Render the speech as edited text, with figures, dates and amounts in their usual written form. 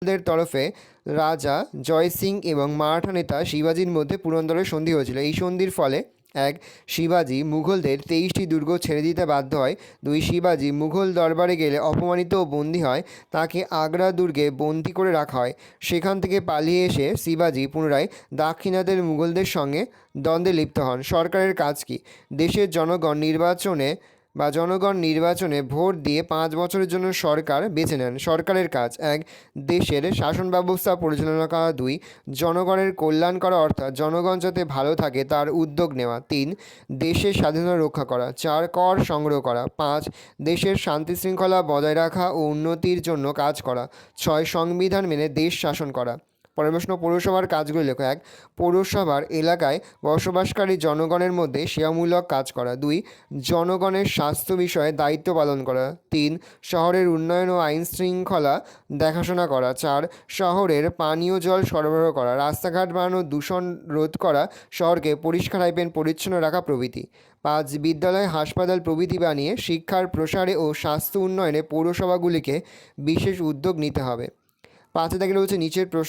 মুঘলদের তরফে রাজা জয় সিং এবং মারাঠা নেতা শিবাজির মধ্যে পুরন্দরের সন্ধি হয়েছিল। এই সন্ধির ফলে 1. শিবাজি মুঘলদের 23টি দুর্গ ছেড়ে দিতে বাধ্য হয়। 2. শিবাজি মুঘল দরবারে গেলে অপমানিত ও বন্দী হয়। তাকে আগ্রা দুর্গে বন্দী করে রাখা হয়। সেখান থেকে পালিয়ে এসে শিবাজি পুনরায় দাক্ষিণাত্যের মুঘলদের সঙ্গে দ্বন্দ্বে লিপ্ত হন। সরকারের কাজ কী? দেশের জনগণ নির্বাচনে ভোট দিয়ে 5 বছরের জন্য সরকার বেছে নেন। সরকারের কাজ: 1. দেশের শাসন ব্যবস্থা পরিচালনা করা। 2. জনগণের কল্যাণ করা অর্থাৎ জনগণ যাতে ভালো থাকে তার উদ্যোগ নেওয়া। 3. দেশের স্বাধীনতা রক্ষা করা। 4. কর সংগ্রহ করা। 5. দেশের শান্তি শৃঙ্খলা বজায় রাখা ও উন্নতির জন্য কাজ করা। 6. সংবিধান মেনে দেশ শাসন করা। পরের প্রশ্ন, পৌরসভার কাজগুলি লেখো। 1. পৌরসভার এলাকায় বসবাসকারী জনগণের মধ্যে সেবামূলক কাজ করা। 2. জনগণের স্বাস্থ্য বিষয়ে দায়িত্ব পালন করা। 3. শহরের উন্নয়ন ও আইন শৃঙ্খলা দেখাশোনা করা। 4. শহরের পানীয় জল সরবরাহ করা, রাস্তাঘাট বানানো, দূষণ রোধ করা, শহরকে পরিষ্কার পরিচ্ছন্ন রাখা প্রভৃতি। 5. বিদ্যালয়, হাসপাতাল প্রভৃতি বানিয়ে শিক্ষার প্রসারে ও স্বাস্থ্য উন্নয়নে পৌরসভাগুলিকে বিশেষ উদ্যোগ নিতে হবে। 5 থেকে রয়েছে নিচের প্রশ্ন